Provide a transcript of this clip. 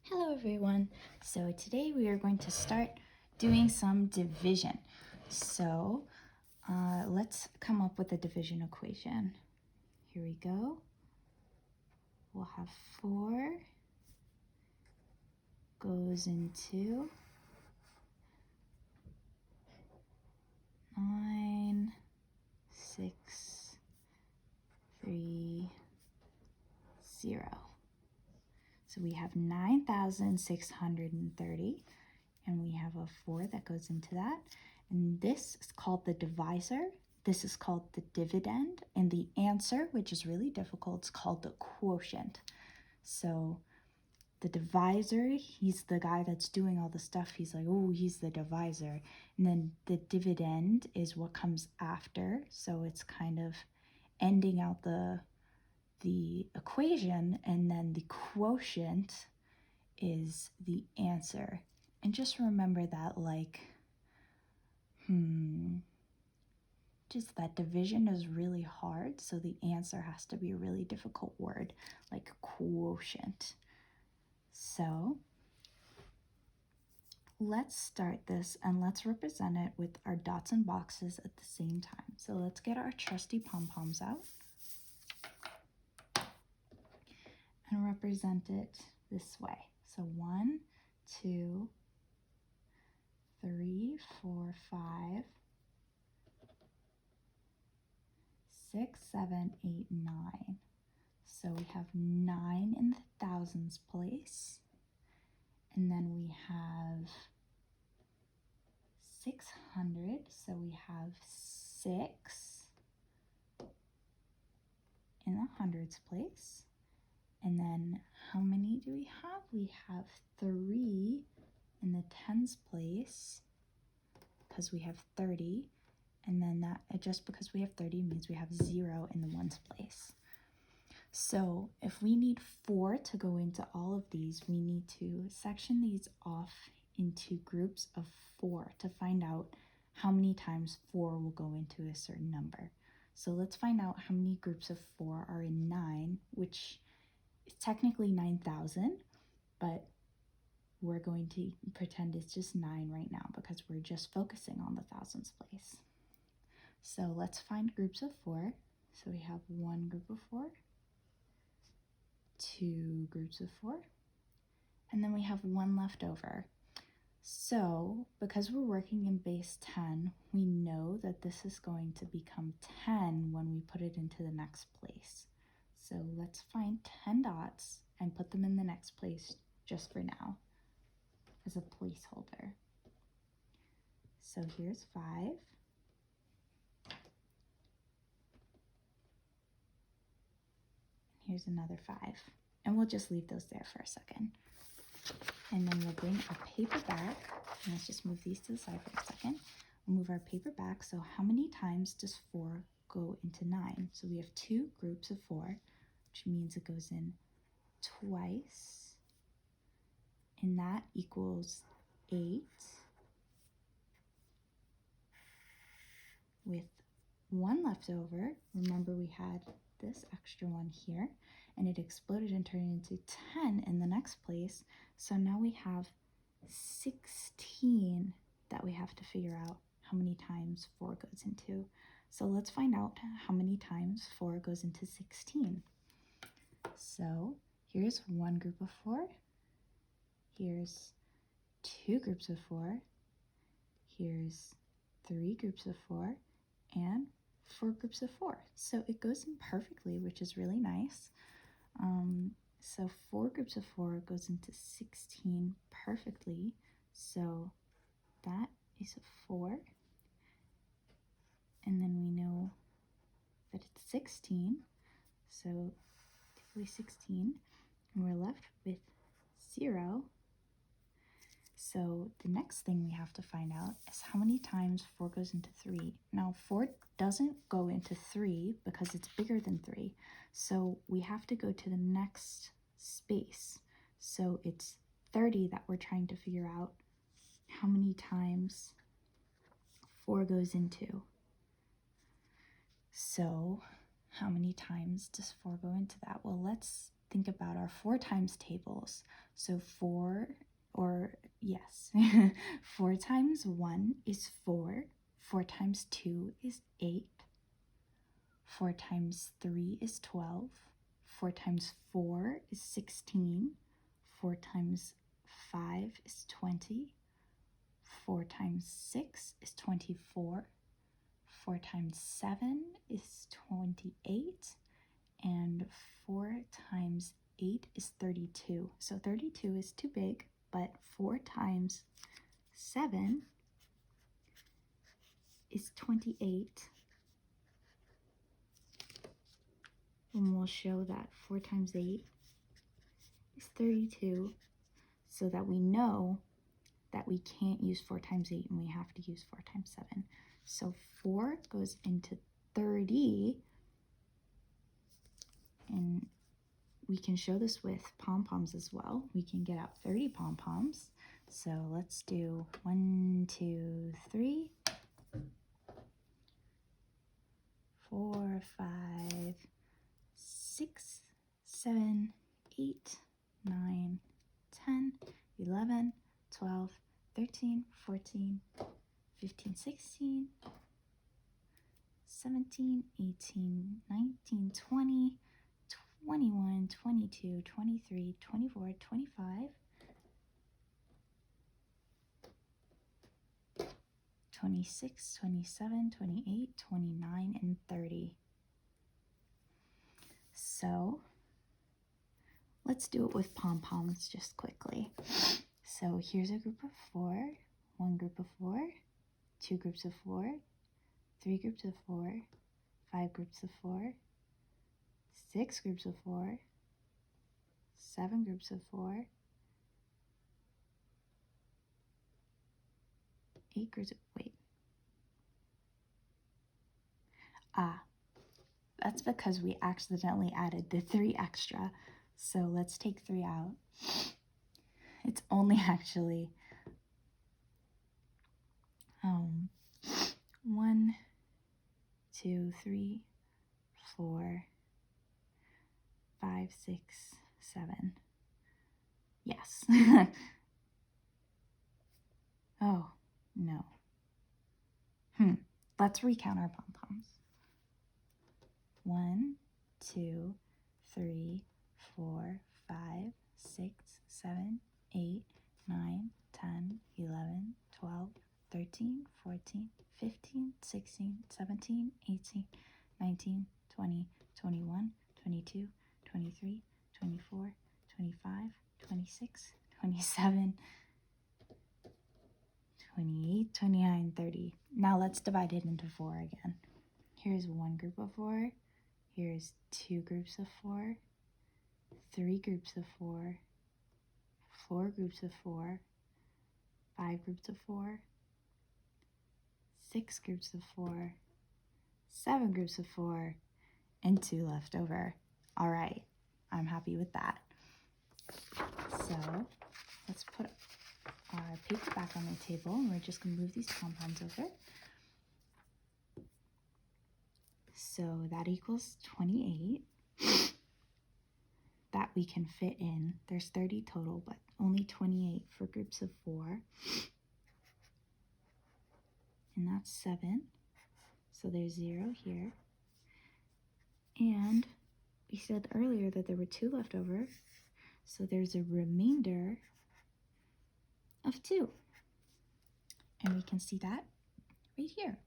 Hello everyone. So today we are going to start doing some division. So let's come up with a division equation. Here we go. We'll have 4 goes into 9, 6, 3, 0. So we have 9,630, and we have a 4 that goes into that. And this is called the divisor. This is called the dividend. And the answer, which is really difficult, is called the quotient. So the divisor, he's the guy that's doing all the stuff. He's like, oh, he's the divisor. And then the dividend is what comes after. So it's kind of ending out the equation, and then the quotient is the answer. And just remember that, like, just that division is really hard, so the answer has to be a really difficult word, like quotient. So let's start this and let's represent it with our dots and boxes at the same time. So let's get our trusty pom-poms out and represent it this way. So 1, 2, 3, 4, 5, 6, 7, 8, 9. So we have 9 in the thousands place. And then we have 600. So we have 6 in the hundreds place. And then how many do we have? We have 3 in the tens place because we have 30. And then that, just because we have 30 means we have 0 in the ones place. So if we need 4 to go into all of these, we need to section these off into groups of 4 to find out how many times 4 will go into a certain number. So let's find out how many groups of 4 are in 9, which is technically 9,000, but we're going to pretend it's just 9 right now because we're just focusing on the thousands place. So let's find groups of 4. So we have 1 group of 4, 2 groups of 4, and then we have 1 left over. So because we're working in base 10, we know that this is going to become 10 when we put it into the next place. So let's find 10 dots and put them in the next place just for now as a placeholder. So here's 5. Here's another 5. And we'll just leave those there for a second. And then we'll bring our paper back. And let's just move these to the side for a second. We'll move our paper back. So how many times does 4 go into 9? So we have 2 groups of 4, which means it goes in twice. And that equals 8 with 1 left over. Remember, we had this extra one here, and it exploded and turned into 10 in the next place. So now we have 16 that we have to figure out how many times 4 goes into. So let's find out how many times 4 goes into 16. So here's 1 group of 4. Here's 2 groups of 4. Here's 3 groups of 4. And 4 groups of 4. So it goes in perfectly, which is really nice. So 4 groups of 4 goes into 16 perfectly. So that is a 4. And then we know that it's 16. So take away 16, and we're left with 0. So the next thing we have to find out is how many times 4 goes into 3. Now 4 doesn't go into 3 because it's bigger than 3. So we have to go to the next space. So it's 30 that we're trying to figure out how many times 4 goes into. So how many times does 4 go into that? Well, let's think about our 4 times tables. So 4, or yes, 4 times 1 is 4. 4 times 2 is 8. 4 times 3 is 12. 4 times 4 is 16. 4 times 5 is 20. 4 times 6 is 24. 4 times 7 is 28. And 4 times 8 is 32. So 32 is too big, but 4 times 7 is 28. And we'll show that 4 times 8 is 32, so that we know that we can't use 4 times 8 and we have to use 4 times 7. So 4 goes into 30, and we can show this with pom-poms as well. We can get out 30 pom-poms. So let's do 1, 2, 3, 4, 5, 6, 7, 8, 9, 10, 11, 12, 13, 14, 15, 16, 17, 18, 19, 20, 21, 22, 23, 24, 25, 26, 27, 28, 29, and 30. So let's do it with pom-poms just quickly. So here's a group of 4, 1 group of 4, 2 groups of 4, 3 groups of 4, 5 groups of 4, 6 groups of 4, 7 groups of 4, 8 groups of, that's because we accidentally added the 3 extra. So let's take 3 out. It's only actually 1, 2, 3, 4, 5, 6, 7. Yes. Oh, no. Let's recount our pom-poms. 1, 2, 3, 4, 5, 6, 7, 8, 9, 10, 11, 12, 13, 14, 15, 16, 17, 18, 19, 20, 21, 22, 23, 24, 25, 26, 27, 28, 29, 30. Now let's divide it into 4 again. Here's 1 group of 4. Here's 2 groups of 4, 3 groups of 4, 4 groups of 4, 5 groups of 4, 6 groups of 4, 7 groups of 4, and 2 left over. All right, I'm happy with that. So let's put our paper back on the table, and we're just going to move these pom-poms over. So that equals 28 that we can fit in. There's 30 total, but only 28 for groups of 4. And that's 7. So there's 0 here. And we said earlier that there were 2 left over. So there's a remainder of 2. And we can see that right here.